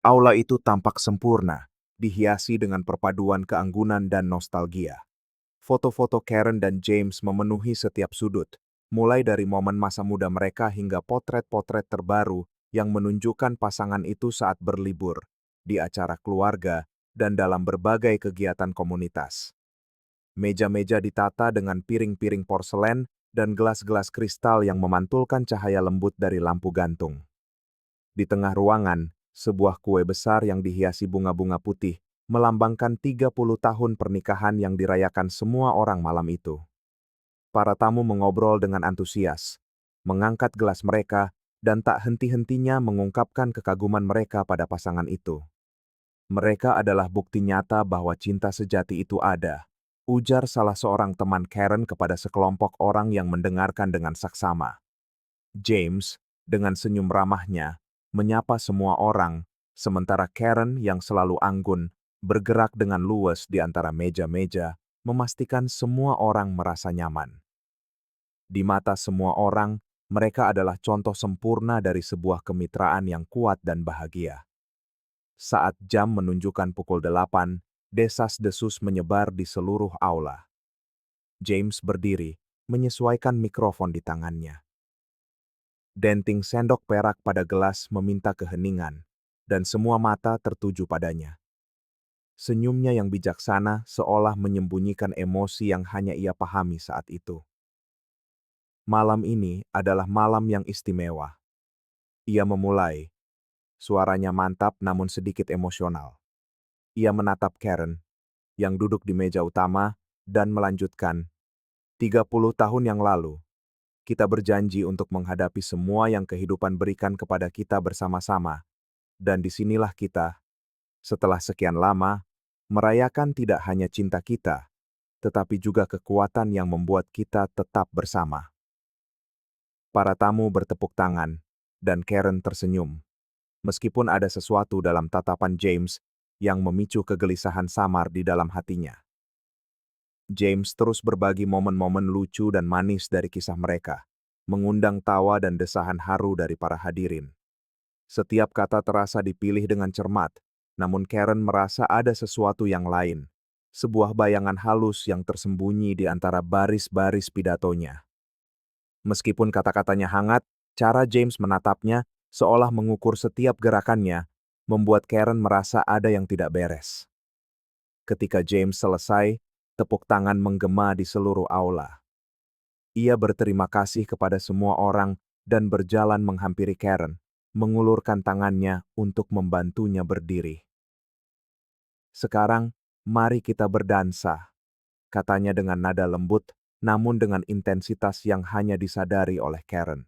Aula itu tampak sempurna, dihiasi dengan perpaduan keanggunan dan nostalgia. Foto-foto Karen dan James memenuhi setiap sudut, mulai dari momen masa muda mereka hingga potret-potret terbaru yang menunjukkan pasangan itu saat berlibur, di acara keluarga, dan dalam berbagai kegiatan komunitas. Meja-meja ditata dengan piring-piring porselen dan gelas-gelas kristal yang memantulkan cahaya lembut dari lampu gantung. Di tengah ruangan, sebuah kue besar yang dihiasi bunga-bunga putih melambangkan 30 tahun pernikahan yang dirayakan semua orang malam itu. Para tamu mengobrol dengan antusias, mengangkat gelas mereka, dan tak henti-hentinya mengungkapkan kekaguman mereka pada pasangan itu. Mereka adalah bukti nyata bahwa cinta sejati itu ada, ujar salah seorang teman Karen kepada sekelompok orang yang mendengarkan dengan saksama. James, dengan senyum ramahnya, menyapa semua orang, sementara Karen yang selalu anggun, bergerak dengan luwes di antara meja-meja, memastikan semua orang merasa nyaman. Di mata semua orang, mereka adalah contoh sempurna dari sebuah kemitraan yang kuat dan bahagia. Saat jam menunjukkan pukul 8, desas-desus menyebar di seluruh aula. James berdiri, menyesuaikan mikrofon di tangannya. Denting sendok perak pada gelas meminta keheningan, dan semua mata tertuju padanya. Senyumnya yang bijaksana seolah menyembunyikan emosi yang hanya ia pahami saat itu. Malam ini adalah malam yang istimewa. Ia memulai, suaranya mantap namun sedikit emosional. Ia menatap Karen, yang duduk di meja utama, dan melanjutkan, 30 tahun yang lalu, kita berjanji untuk menghadapi semua yang kehidupan berikan kepada kita bersama-sama. Dan disinilah kita, setelah sekian lama, merayakan tidak hanya cinta kita, tetapi juga kekuatan yang membuat kita tetap bersama. Para tamu bertepuk tangan, dan Karen tersenyum. Meskipun ada sesuatu dalam tatapan James yang memicu kegelisahan samar di dalam hatinya. James terus berbagi momen-momen lucu dan manis dari kisah mereka, mengundang tawa dan desahan haru dari para hadirin. Setiap kata terasa dipilih dengan cermat, namun Karen merasa ada sesuatu yang lain. Sebuah bayangan halus yang tersembunyi di antara baris-baris pidatonya. Meskipun kata-katanya hangat, cara James menatapnya seolah mengukur setiap gerakannya, membuat Karen merasa ada yang tidak beres. Ketika James selesai, tepuk tangan menggema di seluruh aula. Ia berterima kasih kepada semua orang dan berjalan menghampiri Karen, mengulurkan tangannya untuk membantunya berdiri. "Sekarang, mari kita berdansa," katanya dengan nada lembut, namun dengan intensitas yang hanya disadari oleh Karen.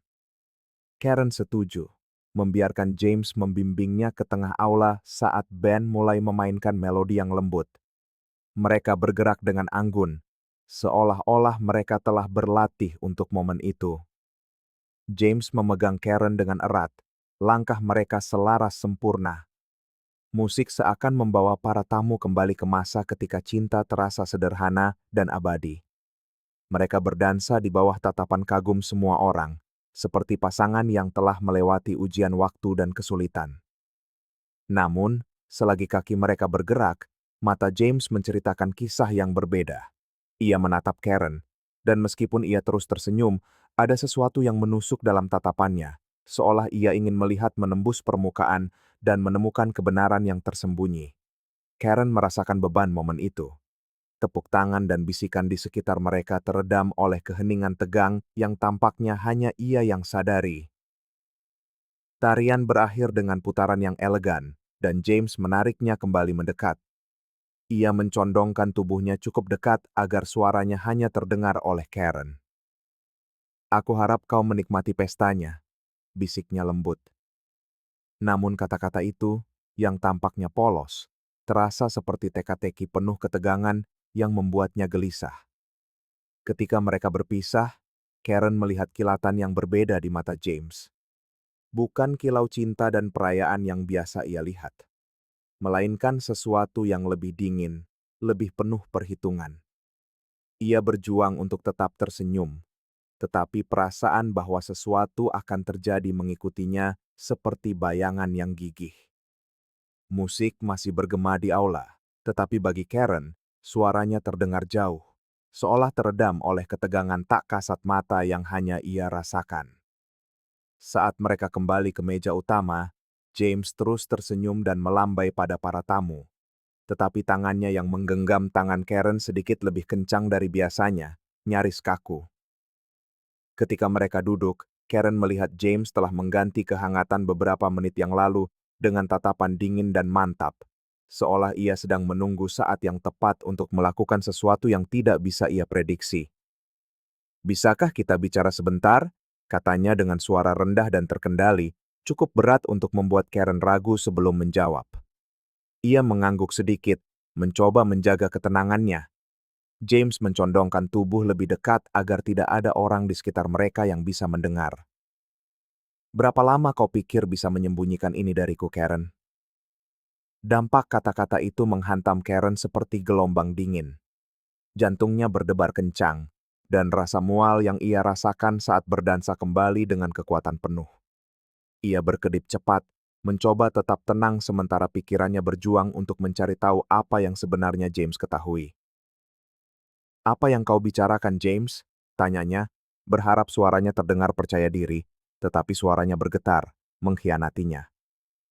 Karen setuju, membiarkan James membimbingnya ke tengah aula saat band mulai memainkan melodi yang lembut. Mereka bergerak dengan anggun, seolah-olah mereka telah berlatih untuk momen itu. James memegang Karen dengan erat, langkah mereka selaras sempurna. Musik seakan membawa para tamu kembali ke masa ketika cinta terasa sederhana dan abadi. Mereka berdansa di bawah tatapan kagum semua orang, seperti pasangan yang telah melewati ujian waktu dan kesulitan. Namun, selagi kaki mereka bergerak, mata James menceritakan kisah yang berbeda. Ia menatap Karen, dan meskipun ia terus tersenyum, ada sesuatu yang menusuk dalam tatapannya, seolah ia ingin melihat menembus permukaan dan menemukan kebenaran yang tersembunyi. Karen merasakan beban momen itu. Tepuk tangan dan bisikan di sekitar mereka teredam oleh keheningan tegang yang tampaknya hanya ia yang sadari. Tarian berakhir dengan putaran yang elegan, dan James menariknya kembali mendekat. Ia mencondongkan tubuhnya cukup dekat agar suaranya hanya terdengar oleh Karen. "Aku harap kau menikmati pestanya," bisiknya lembut. Namun kata-kata itu, yang tampaknya polos, terasa seperti teka-teki penuh ketegangan yang membuatnya gelisah. Ketika mereka berpisah, Karen melihat kilatan yang berbeda di mata James. Bukan kilau cinta dan perayaan yang biasa ia lihat, melainkan sesuatu yang lebih dingin, lebih penuh perhitungan. Ia berjuang untuk tetap tersenyum, tetapi perasaan bahwa sesuatu akan terjadi mengikutinya seperti bayangan yang gigih. Musik masih bergema di aula, tetapi bagi Karen, suaranya terdengar jauh, seolah teredam oleh ketegangan tak kasat mata yang hanya ia rasakan. Saat mereka kembali ke meja utama, James terus tersenyum dan melambai pada para tamu. Tetapi tangannya yang menggenggam tangan Karen sedikit lebih kencang dari biasanya, nyaris kaku. Ketika mereka duduk, Karen melihat James telah mengganti kehangatan beberapa menit yang lalu dengan tatapan dingin dan mantap, seolah ia sedang menunggu saat yang tepat untuk melakukan sesuatu yang tidak bisa ia prediksi. "Bisakah kita bicara sebentar?" katanya dengan suara rendah dan terkendali, cukup berat untuk membuat Karen ragu sebelum menjawab. Ia mengangguk sedikit, mencoba menjaga ketenangannya. James mencondongkan tubuh lebih dekat agar tidak ada orang di sekitar mereka yang bisa mendengar. "Berapa lama kau pikir bisa menyembunyikan ini dariku, Karen?" Dampak kata-kata itu menghantam Karen seperti gelombang dingin. Jantungnya berdebar kencang, dan rasa mual yang ia rasakan saat berdansa kembali dengan kekuatan penuh. Ia berkedip cepat, mencoba tetap tenang sementara pikirannya berjuang untuk mencari tahu apa yang sebenarnya James ketahui. "Apa yang kau bicarakan, James?" tanyanya, berharap suaranya terdengar percaya diri, tetapi suaranya bergetar, mengkhianatinya.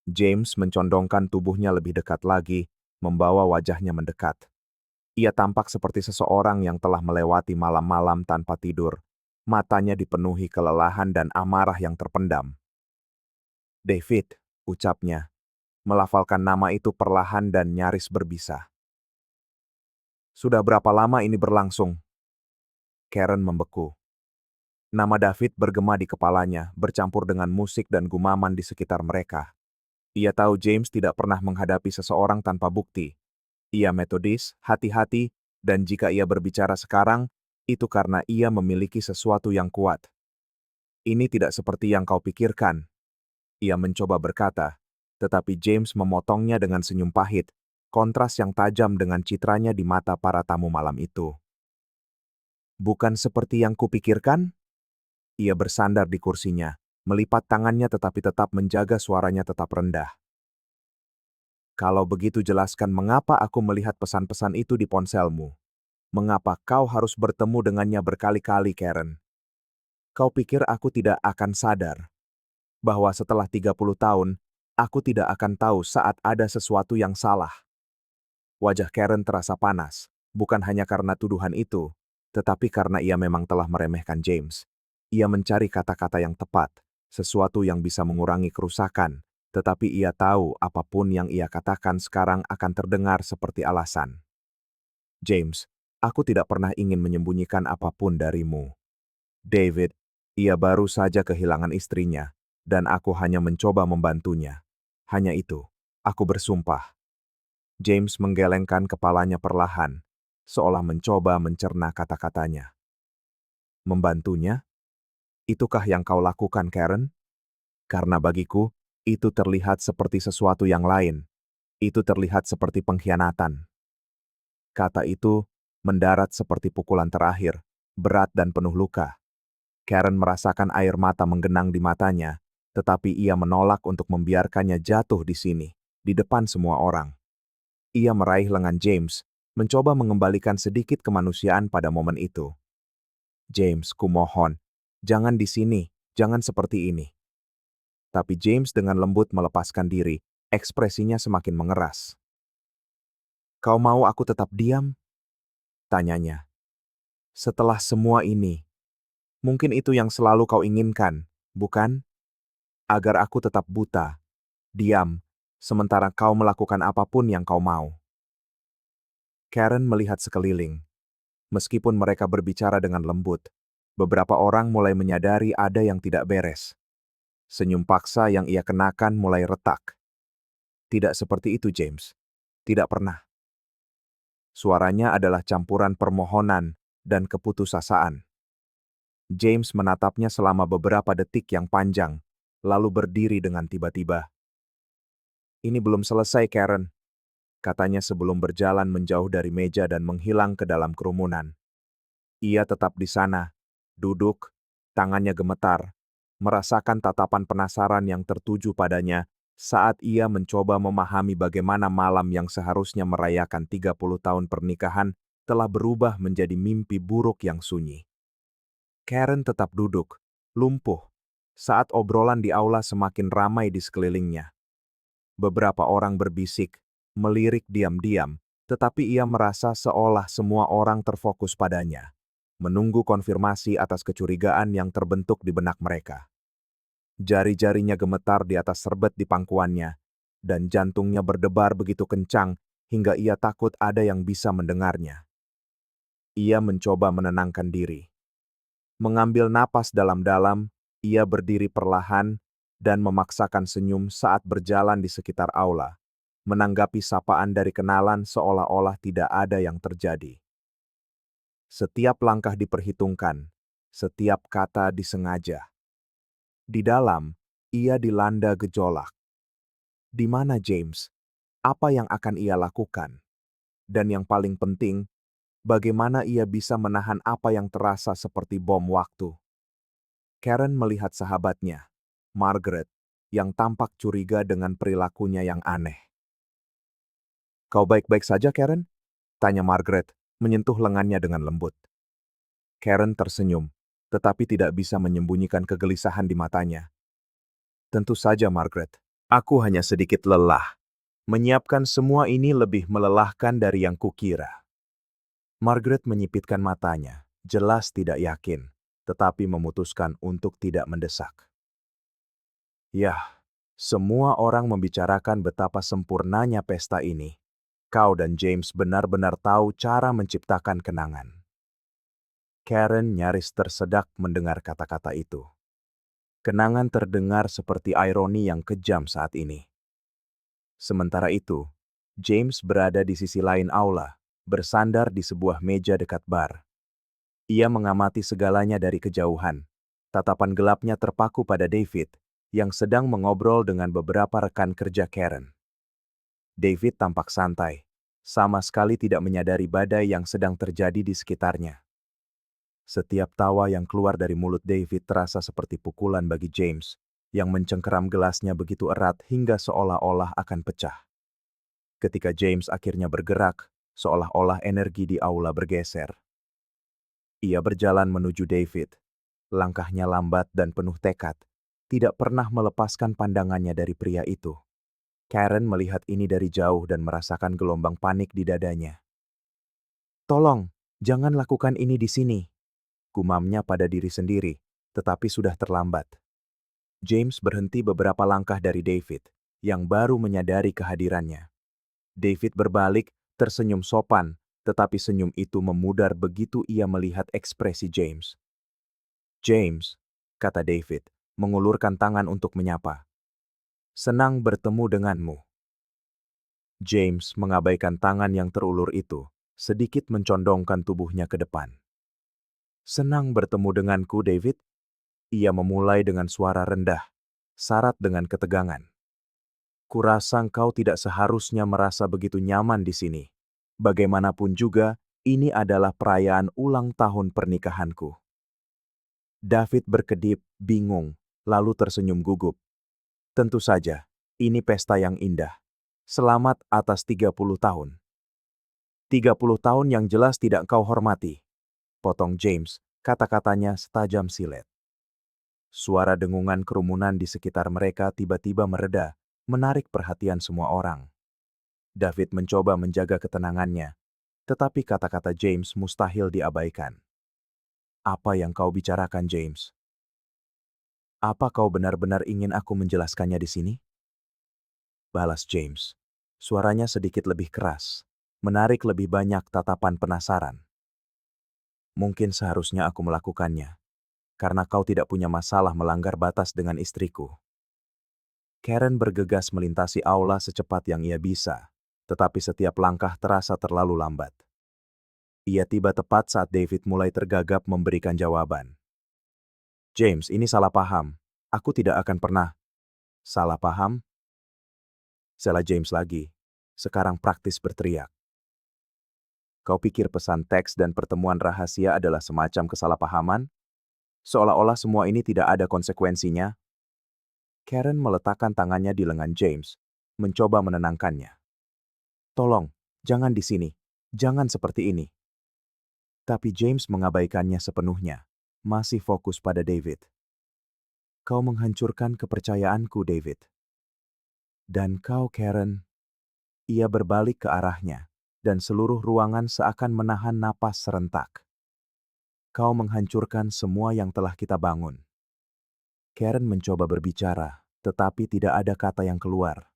James mencondongkan tubuhnya lebih dekat lagi, membawa wajahnya mendekat. Ia tampak seperti seseorang yang telah melewati malam-malam tanpa tidur. Matanya dipenuhi kelelahan dan amarah yang terpendam. "David," ucapnya, melafalkan nama itu perlahan dan nyaris berbisa. "Sudah berapa lama ini berlangsung?" Karen membeku. Nama David bergema di kepalanya, bercampur dengan musik dan gumaman di sekitar mereka. Ia tahu James tidak pernah menghadapi seseorang tanpa bukti. Ia metodis, hati-hati, dan jika ia berbicara sekarang, itu karena ia memiliki sesuatu yang kuat. "Ini tidak seperti yang kau pikirkan," ia mencoba berkata, tetapi James memotongnya dengan senyum pahit, kontras yang tajam dengan citranya di mata para tamu malam itu. "Bukan seperti yang kupikirkan?" Ia bersandar di kursinya, melipat tangannya tetapi tetap menjaga suaranya tetap rendah. "Kalau begitu jelaskan mengapa aku melihat pesan-pesan itu di ponselmu. Mengapa kau harus bertemu dengannya berkali-kali, Karen? Kau pikir aku tidak akan sadar bahwa setelah 30 tahun, aku tidak akan tahu saat ada sesuatu yang salah?" Wajah Karen terasa panas, bukan hanya karena tuduhan itu, tetapi karena ia memang telah meremehkan James. Ia mencari kata-kata yang tepat, sesuatu yang bisa mengurangi kerusakan, tetapi ia tahu apapun yang ia katakan sekarang akan terdengar seperti alasan. "James, aku tidak pernah ingin menyembunyikan apapun darimu. David, ia baru saja kehilangan istrinya, dan aku hanya mencoba membantunya. Hanya itu, aku bersumpah." James menggelengkan kepalanya perlahan, seolah mencoba mencerna kata-katanya. "Membantunya? Itukah yang kau lakukan, Karen? Karena bagiku, itu terlihat seperti sesuatu yang lain. Itu terlihat seperti pengkhianatan." Kata itu mendarat seperti pukulan terakhir, berat dan penuh luka. Karen merasakan air mata menggenang di matanya, tetapi ia menolak untuk membiarkannya jatuh di sini, di depan semua orang. Ia meraih lengan James, mencoba mengembalikan sedikit kemanusiaan pada momen itu. "James, kumohon, jangan di sini, jangan seperti ini." Tapi James dengan lembut melepaskan diri, ekspresinya semakin mengeras. "Kau mau aku tetap diam?" tanyanya. "Setelah semua ini, mungkin itu yang selalu kau inginkan, bukan? Agar aku tetap buta, diam, sementara kau melakukan apapun yang kau mau." Karen melihat sekeliling. Meskipun mereka berbicara dengan lembut, beberapa orang mulai menyadari ada yang tidak beres. Senyum paksa yang ia kenakan mulai retak. "Tidak seperti itu, James. Tidak pernah." Suaranya adalah campuran permohonan dan keputusasaan. James menatapnya selama beberapa detik yang panjang, lalu berdiri dengan tiba-tiba. "Ini belum selesai, Karen," katanya sebelum berjalan menjauh dari meja dan menghilang ke dalam kerumunan. Ia tetap di sana, duduk, tangannya gemetar, merasakan tatapan penasaran yang tertuju padanya Saat ia mencoba memahami bagaimana malam yang seharusnya merayakan 30 tahun pernikahan telah berubah menjadi mimpi buruk yang sunyi. Karen tetap duduk, lumpuh, saat obrolan di aula semakin ramai di sekelilingnya. Beberapa orang berbisik, melirik diam-diam, tetapi ia merasa seolah semua orang terfokus padanya, menunggu konfirmasi atas kecurigaan yang terbentuk di benak mereka. Jari-jarinya gemetar di atas serbet di pangkuannya, dan jantungnya berdebar begitu kencang hingga ia takut ada yang bisa mendengarnya. Ia mencoba menenangkan diri. Mengambil napas dalam-dalam, ia berdiri perlahan dan memaksakan senyum saat berjalan di sekitar aula, menanggapi sapaan dari kenalan seolah-olah tidak ada yang terjadi. Setiap langkah diperhitungkan, setiap kata disengaja. Di dalam, ia dilanda gejolak. Di mana James? Apa yang akan ia lakukan? Dan yang paling penting, bagaimana ia bisa menahan apa yang terasa seperti bom waktu? Karen melihat sahabatnya, Margaret, yang tampak curiga dengan perilakunya yang aneh. "Kau baik-baik saja, Karen?" tanya Margaret, menyentuh lengannya dengan lembut. Karen tersenyum, tetapi tidak bisa menyembunyikan kegelisahan di matanya. "Tentu saja, Margaret. Aku hanya sedikit lelah. Menyiapkan semua ini lebih melelahkan dari yang kukira." Margaret menyipitkan matanya, jelas tidak yakin, tetapi memutuskan untuk tidak mendesak. "Yah, semua orang membicarakan betapa sempurnanya pesta ini. Kau dan James benar-benar tahu cara menciptakan kenangan." Karen nyaris tersedak mendengar kata-kata itu. Kenangan terdengar seperti ironi yang kejam saat ini. Sementara itu, James berada di sisi lain aula, bersandar di sebuah meja dekat bar. Ia mengamati segalanya dari kejauhan. Tatapan gelapnya terpaku pada David, yang sedang mengobrol dengan beberapa rekan kerja Karen. David tampak santai, sama sekali tidak menyadari badai yang sedang terjadi di sekitarnya. Setiap tawa yang keluar dari mulut David terasa seperti pukulan bagi James, yang mencengkeram gelasnya begitu erat hingga seolah-olah akan pecah. Ketika James akhirnya bergerak, seolah-olah energi di aula bergeser. Ia berjalan menuju David. Langkahnya lambat dan penuh tekad, tidak pernah melepaskan pandangannya dari pria itu. Karen melihat ini dari jauh dan merasakan gelombang panik di dadanya. "Tolong, jangan lakukan ini di sini," gumamnya pada diri sendiri, tetapi sudah terlambat. James berhenti beberapa langkah dari David, yang baru menyadari kehadirannya. David berbalik, tersenyum sopan, tetapi senyum itu memudar begitu ia melihat ekspresi James. "James," kata David, mengulurkan tangan untuk menyapa. "Senang bertemu denganmu." James mengabaikan tangan yang terulur itu, sedikit mencondongkan tubuhnya ke depan. "Senang bertemu denganku, David." Ia memulai dengan suara rendah, syarat dengan ketegangan. "Kurasa kau tidak seharusnya merasa begitu nyaman di sini. Bagaimanapun juga, ini adalah perayaan ulang tahun pernikahanku." David berkedip, bingung, lalu tersenyum gugup. "Tentu saja, ini pesta yang indah. Selamat atas 30 tahun." "30 tahun yang jelas tidak kau hormati," potong James, kata-katanya setajam silet. Suara dengungan kerumunan di sekitar mereka tiba-tiba mereda, menarik perhatian semua orang. David mencoba menjaga ketenangannya, tetapi kata-kata James mustahil diabaikan. "Apa yang kau bicarakan, James? Apa kau benar-benar ingin aku menjelaskannya di sini?" balas James. Suaranya sedikit lebih keras, menarik lebih banyak tatapan penasaran. "Mungkin seharusnya aku melakukannya, karena kau tidak punya masalah melanggar batas dengan istriku." Karen bergegas melintasi aula secepat yang ia bisa, tetapi setiap langkah terasa terlalu lambat. Ia tiba tepat saat David mulai tergagap memberikan jawaban. "James, ini salah paham. Aku tidak akan pernah." "Salah paham?" Sela James lagi. Sekarang praktis berteriak. "Kau pikir pesan teks dan pertemuan rahasia adalah semacam kesalahpahaman? Seolah-olah semua ini tidak ada konsekuensinya?" Karen meletakkan tangannya di lengan James, mencoba menenangkannya. Tolong, jangan di sini. Jangan seperti ini. Tapi James mengabaikannya sepenuhnya, masih fokus pada David. Kau menghancurkan kepercayaanku, David. Dan kau, Karen. Ia berbalik ke arahnya, dan seluruh ruangan seakan menahan napas serentak. Kau menghancurkan semua yang telah kita bangun. Karen mencoba berbicara, tetapi tidak ada kata yang keluar.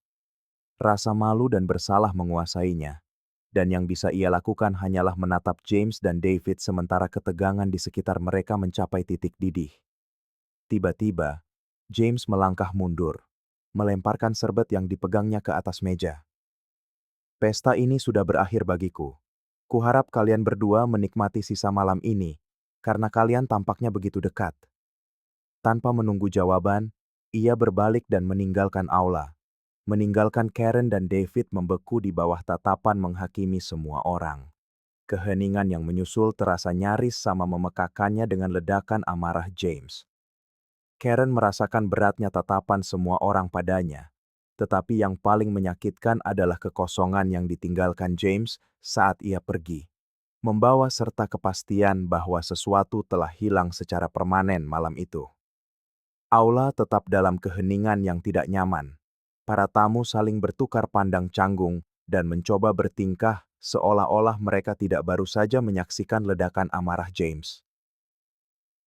Rasa malu dan bersalah menguasainya, dan yang bisa ia lakukan hanyalah menatap James dan David sementara ketegangan di sekitar mereka mencapai titik didih. Tiba-tiba, James melangkah mundur, melemparkan serbet yang dipegangnya ke atas meja. Pesta ini sudah berakhir bagiku. Kuharap kalian berdua menikmati sisa malam ini, karena kalian tampaknya begitu dekat. Tanpa menunggu jawaban, ia berbalik dan meninggalkan aula. Meninggalkan Karen dan David membeku di bawah tatapan menghakimi semua orang. Keheningan yang menyusul terasa nyaris sama memekakannya dengan ledakan amarah James. Karen merasakan beratnya tatapan semua orang padanya, tetapi yang paling menyakitkan adalah kekosongan yang ditinggalkan James saat ia pergi, membawa serta kepastian bahwa sesuatu telah hilang secara permanen malam itu. Aula tetap dalam keheningan yang tidak nyaman. Para tamu saling bertukar pandang canggung dan mencoba bertingkah seolah-olah mereka tidak baru saja menyaksikan ledakan amarah James.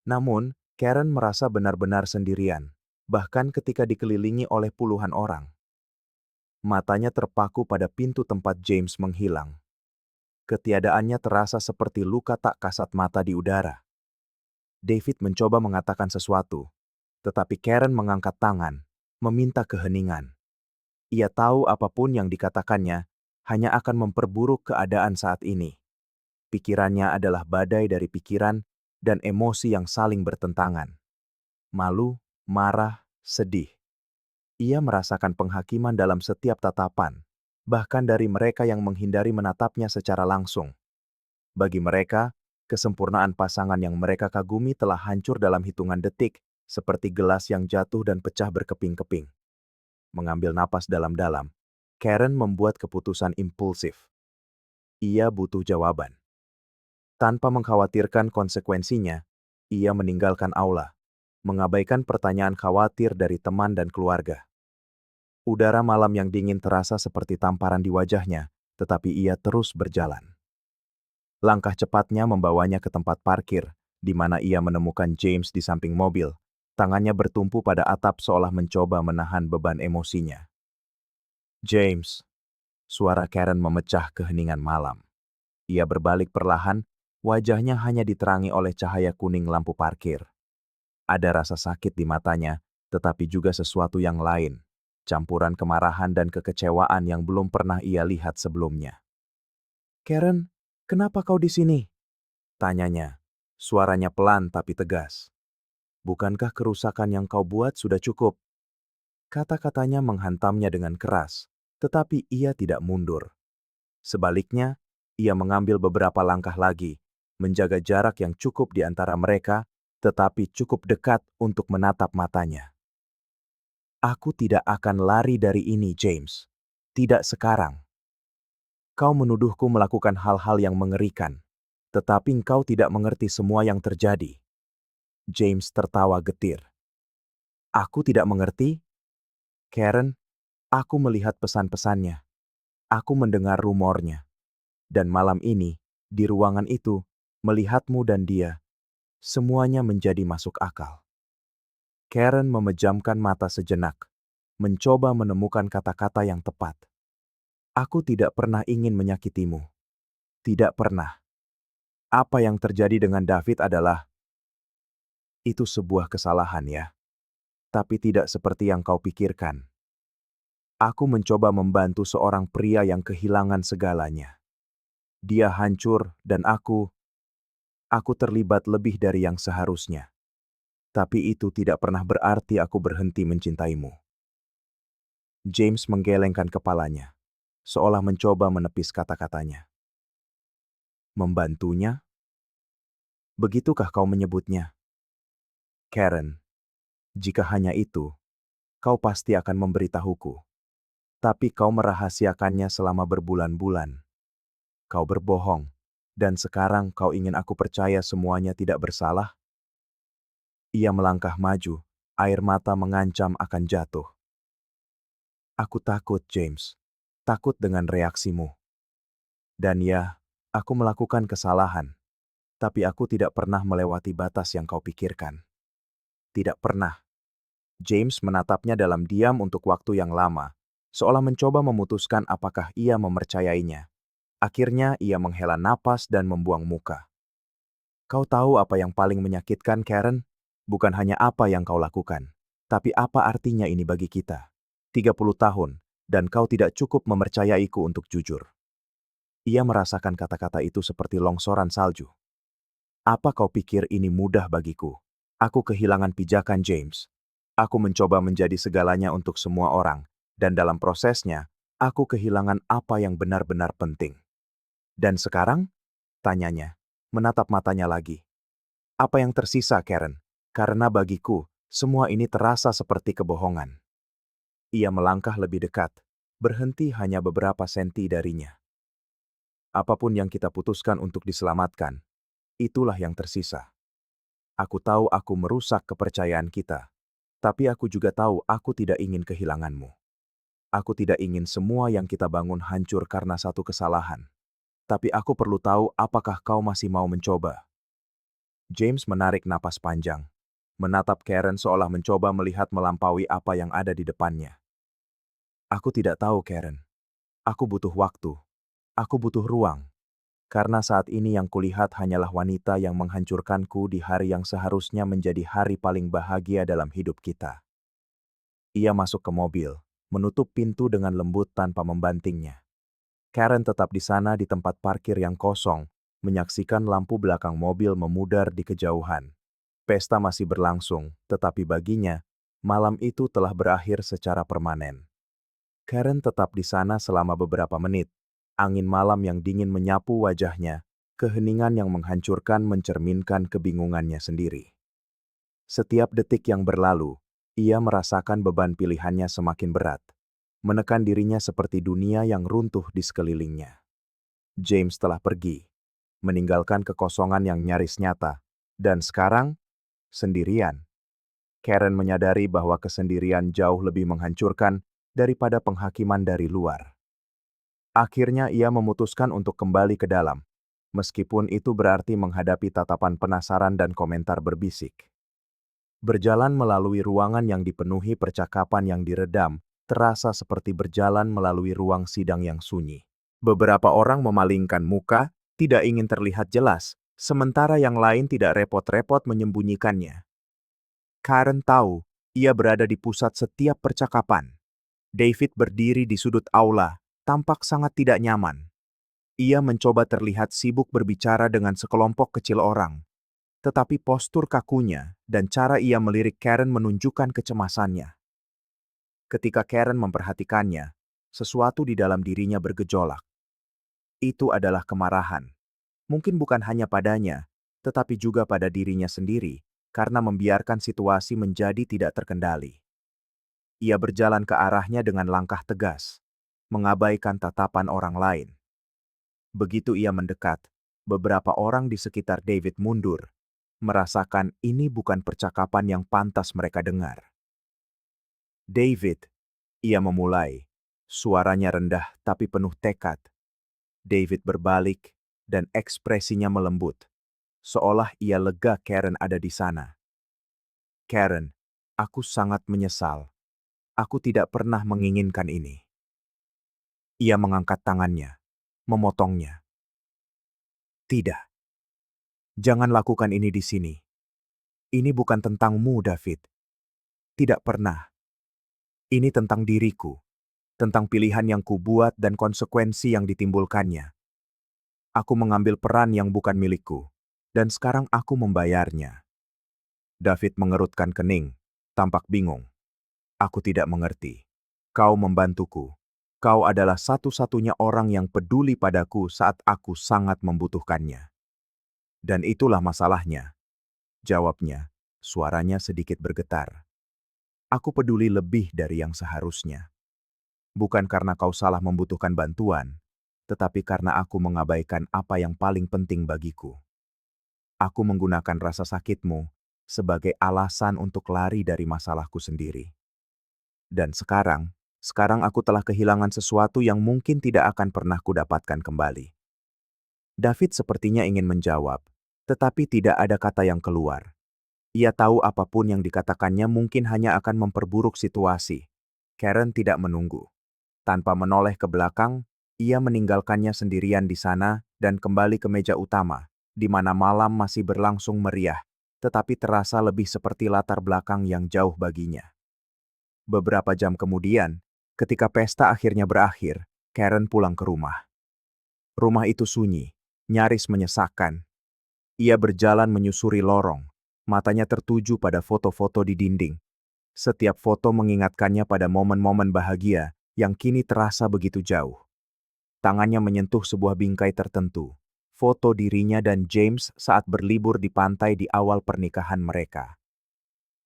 Namun, Karen merasa benar-benar sendirian, bahkan ketika dikelilingi oleh puluhan orang. Matanya terpaku pada pintu tempat James menghilang. Ketiadaannya terasa seperti luka tak kasat mata di udara. David mencoba mengatakan sesuatu, tetapi Karen mengangkat tangan, meminta keheningan. Ia tahu apapun yang dikatakannya hanya akan memperburuk keadaan saat ini. Pikirannya adalah badai dari pikiran dan emosi yang saling bertentangan. Malu, marah, sedih. Ia merasakan penghakiman dalam setiap tatapan, bahkan dari mereka yang menghindari menatapnya secara langsung. Bagi mereka, kesempurnaan pasangan yang mereka kagumi telah hancur dalam hitungan detik, seperti gelas yang jatuh dan pecah berkeping-keping. Mengambil napas dalam-dalam, Karen membuat keputusan impulsif. Ia butuh jawaban. Tanpa mengkhawatirkan konsekuensinya, ia meninggalkan aula, mengabaikan pertanyaan khawatir dari teman dan keluarga. Udara malam yang dingin terasa seperti tamparan di wajahnya, tetapi ia terus berjalan. Langkah cepatnya membawanya ke tempat parkir, di mana ia menemukan James di samping mobil. Tangannya bertumpu pada atap seolah mencoba menahan beban emosinya. James, suara Karen memecah keheningan malam. Ia berbalik perlahan, wajahnya hanya diterangi oleh cahaya kuning lampu parkir. Ada rasa sakit di matanya, tetapi juga sesuatu yang lain, campuran kemarahan dan kekecewaan yang belum pernah ia lihat sebelumnya. Karen, kenapa kau di sini? Tanyanya, suaranya pelan tapi tegas. Bukankah kerusakan yang kau buat sudah cukup? Kata-katanya menghantamnya dengan keras, tetapi ia tidak mundur. Sebaliknya, ia mengambil beberapa langkah lagi, menjaga jarak yang cukup di antara mereka, tetapi cukup dekat untuk menatap matanya. Aku tidak akan lari dari ini, James. Tidak sekarang. Kau menuduhku melakukan hal-hal yang mengerikan, tetapi engkau tidak mengerti semua yang terjadi. James tertawa getir. Aku tidak mengerti? Karen, aku melihat pesan-pesannya. Aku mendengar rumornya. Dan malam ini, di ruangan itu, melihatmu dan dia, semuanya menjadi masuk akal. Karen memejamkan mata sejenak, mencoba menemukan kata-kata yang tepat. Aku tidak pernah ingin menyakitimu. Tidak pernah. Apa yang terjadi dengan David adalah, itu sebuah kesalahan ya. Tapi tidak seperti yang kau pikirkan. Aku mencoba membantu seorang pria yang kehilangan segalanya. Dia hancur dan aku terlibat lebih dari yang seharusnya. Tapi itu tidak pernah berarti aku berhenti mencintaimu. James menggelengkan kepalanya, seolah mencoba menepis kata-katanya. Membantunya? Begitukah kau menyebutnya? Karen, jika hanya itu, kau pasti akan memberitahuku. Tapi kau merahasiakannya selama berbulan-bulan. Kau berbohong, dan sekarang kau ingin aku percaya semuanya tidak bersalah? Ia melangkah maju, air mata mengancam akan jatuh. Aku takut, James. Takut dengan reaksimu. Dan ya, aku melakukan kesalahan. Tapi aku tidak pernah melewati batas yang kau pikirkan. Tidak pernah. James menatapnya dalam diam untuk waktu yang lama, seolah mencoba memutuskan apakah ia mempercayainya. Akhirnya ia menghela napas dan membuang muka. Kau tahu apa yang paling menyakitkan, Karen? Bukan hanya apa yang kau lakukan, tapi apa artinya ini bagi kita. 30 tahun, dan kau tidak cukup mempercayaiku untuk jujur. Ia merasakan kata-kata itu seperti longsoran salju. Apa kau pikir ini mudah bagiku? Aku kehilangan pijakan, James. Aku mencoba menjadi segalanya untuk semua orang, dan dalam prosesnya, aku kehilangan apa yang benar-benar penting. Dan sekarang? Tanyanya, menatap matanya lagi. Apa yang tersisa, Karen? Karena bagiku, semua ini terasa seperti kebohongan. Ia melangkah lebih dekat, berhenti hanya beberapa senti darinya. Apapun yang kita putuskan untuk diselamatkan, itulah yang tersisa. Aku tahu aku merusak kepercayaan kita, tapi aku juga tahu aku tidak ingin kehilanganmu. Aku tidak ingin semua yang kita bangun hancur karena satu kesalahan. Tapi aku perlu tahu apakah kau masih mau mencoba. James menarik napas panjang, menatap Karen seolah mencoba melihat melampaui apa yang ada di depannya. Aku tidak tahu, Karen. Aku butuh waktu. Aku butuh ruang. Karena saat ini yang kulihat hanyalah wanita yang menghancurkanku di hari yang seharusnya menjadi hari paling bahagia dalam hidup kita. Ia masuk ke mobil, menutup pintu dengan lembut tanpa membantingnya. Karen tetap di sana di tempat parkir yang kosong, menyaksikan lampu belakang mobil memudar di kejauhan. Pesta masih berlangsung, tetapi baginya, malam itu telah berakhir secara permanen. Karen tetap di sana selama beberapa menit. Angin malam yang dingin menyapu wajahnya, keheningan yang menghancurkan mencerminkan kebingungannya sendiri. Setiap detik yang berlalu, ia merasakan beban pilihannya semakin berat, menekan dirinya seperti dunia yang runtuh di sekelilingnya. James telah pergi, meninggalkan kekosongan yang nyaris nyata, dan sekarang, sendirian. Karen menyadari bahwa kesendirian jauh lebih menghancurkan daripada penghakiman dari luar. Akhirnya ia memutuskan untuk kembali ke dalam, meskipun itu berarti menghadapi tatapan penasaran dan komentar berbisik. Berjalan melalui ruangan yang dipenuhi percakapan yang diredam, terasa seperti berjalan melalui ruang sidang yang sunyi. Beberapa orang memalingkan muka, tidak ingin terlihat jelas, sementara yang lain tidak repot-repot menyembunyikannya. Karen tahu, ia berada di pusat setiap percakapan. David berdiri di sudut aula, tampak sangat tidak nyaman. Ia mencoba terlihat sibuk berbicara dengan sekelompok kecil orang. Tetapi postur kakunya dan cara ia melirik Karen menunjukkan kecemasannya. Ketika Karen memperhatikannya, sesuatu di dalam dirinya bergejolak. Itu adalah kemarahan. Mungkin bukan hanya padanya, tetapi juga pada dirinya sendiri, karena membiarkan situasi menjadi tidak terkendali. Ia berjalan ke arahnya dengan langkah tegas, mengabaikan tatapan orang lain. Begitu ia mendekat, beberapa orang di sekitar David mundur, merasakan ini bukan percakapan yang pantas mereka dengar. David, ia memulai, suaranya rendah tapi penuh tekad. David berbalik, dan ekspresinya melembut, seolah ia lega Karen ada di sana. Karen, aku sangat menyesal. Aku tidak pernah menginginkan ini. Ia mengangkat tangannya, memotongnya. Tidak, jangan lakukan ini di sini. Ini bukan tentangmu, David. Tidak pernah. Ini tentang diriku, tentang pilihan yang kubuat dan konsekuensi yang ditimbulkannya. Aku mengambil peran yang bukan milikku, dan sekarang aku membayarnya. David mengerutkan kening, tampak bingung. Aku tidak mengerti. Kau membantuku. Kau adalah satu-satunya orang yang peduli padaku saat aku sangat membutuhkannya. Dan itulah masalahnya. Jawabnya, suaranya sedikit bergetar. Aku peduli lebih dari yang seharusnya. Bukan karena kau salah membutuhkan bantuan, tetapi karena aku mengabaikan apa yang paling penting bagiku. Aku menggunakan rasa sakitmu sebagai alasan untuk lari dari masalahku sendiri. Dan sekarang aku telah kehilangan sesuatu yang mungkin tidak akan pernah kudapatkan kembali. David sepertinya ingin menjawab, tetapi tidak ada kata yang keluar. Ia tahu apapun yang dikatakannya mungkin hanya akan memperburuk situasi. Karen tidak menunggu. Tanpa menoleh ke belakang, ia meninggalkannya sendirian di sana dan kembali ke meja utama, di mana malam masih berlangsung meriah, tetapi terasa lebih seperti latar belakang yang jauh baginya. Beberapa jam kemudian, ketika pesta akhirnya berakhir, Karen pulang ke rumah. Rumah itu sunyi, nyaris menyesakkan. Ia berjalan menyusuri lorong, matanya tertuju pada foto-foto di dinding. Setiap foto mengingatkannya pada momen-momen bahagia yang kini terasa begitu jauh. Tangannya menyentuh sebuah bingkai tertentu, foto dirinya dan James saat berlibur di pantai di awal pernikahan mereka.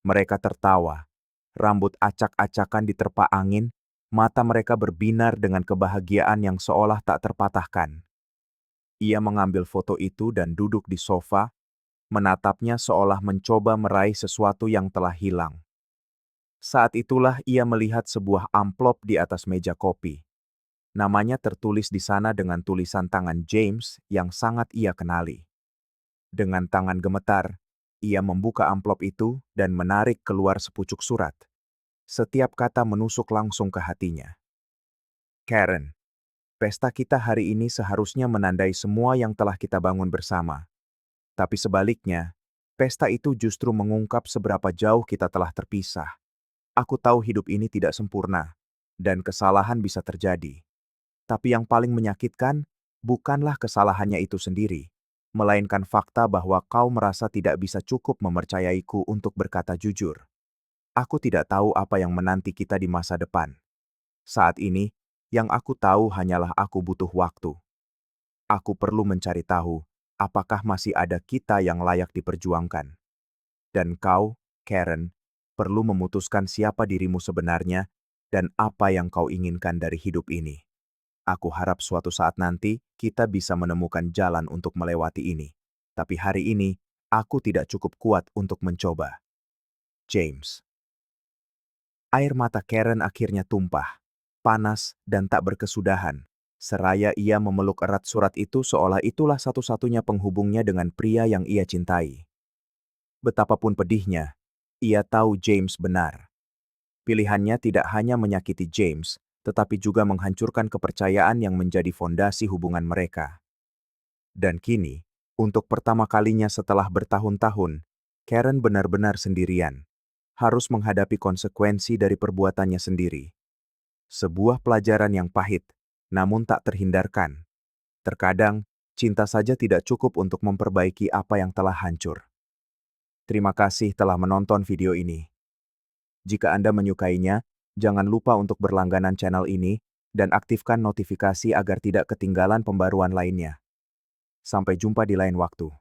Mereka tertawa, rambut acak-acakan diterpa angin, mata mereka berbinar dengan kebahagiaan yang seolah tak terpatahkan. Ia mengambil foto itu dan duduk di sofa, menatapnya seolah mencoba meraih sesuatu yang telah hilang. Saat itulah ia melihat sebuah amplop di atas meja kopi. Namanya tertulis di sana dengan tulisan tangan James yang sangat ia kenali. Dengan tangan gemetar, ia membuka amplop itu dan menarik keluar sepucuk surat. Setiap kata menusuk langsung ke hatinya. Karen, pesta kita hari ini seharusnya menandai semua yang telah kita bangun bersama. Tapi sebaliknya, pesta itu justru mengungkap seberapa jauh kita telah terpisah. Aku tahu hidup ini tidak sempurna, dan kesalahan bisa terjadi. Tapi yang paling menyakitkan, bukanlah kesalahannya itu sendiri, melainkan fakta bahwa kau merasa tidak bisa cukup mempercayaiku untuk berkata jujur. Aku tidak tahu apa yang menanti kita di masa depan. Saat ini, yang aku tahu hanyalah aku butuh waktu. Aku perlu mencari tahu, apakah masih ada kita yang layak diperjuangkan. Dan kau, Karen, perlu memutuskan siapa dirimu sebenarnya dan apa yang kau inginkan dari hidup ini. Aku harap suatu saat nanti kita bisa menemukan jalan untuk melewati ini. Tapi hari ini, aku tidak cukup kuat untuk mencoba. James. Air mata Karen akhirnya tumpah, panas dan tak berkesudahan. Seraya ia memeluk erat surat itu seolah itulah satu-satunya penghubungnya dengan pria yang ia cintai. Betapapun pedihnya, ia tahu James benar. Pilihannya tidak hanya menyakiti James, tetapi juga menghancurkan kepercayaan yang menjadi fondasi hubungan mereka. Dan kini, untuk pertama kalinya setelah bertahun-tahun, Karen benar-benar sendirian, harus menghadapi konsekuensi dari perbuatannya sendiri. Sebuah pelajaran yang pahit, namun tak terhindarkan. Terkadang, cinta saja tidak cukup untuk memperbaiki apa yang telah hancur. Terima kasih telah menonton video ini. Jika Anda menyukainya, jangan lupa untuk berlangganan channel ini dan aktifkan notifikasi agar tidak ketinggalan pembaruan lainnya. Sampai jumpa di lain waktu.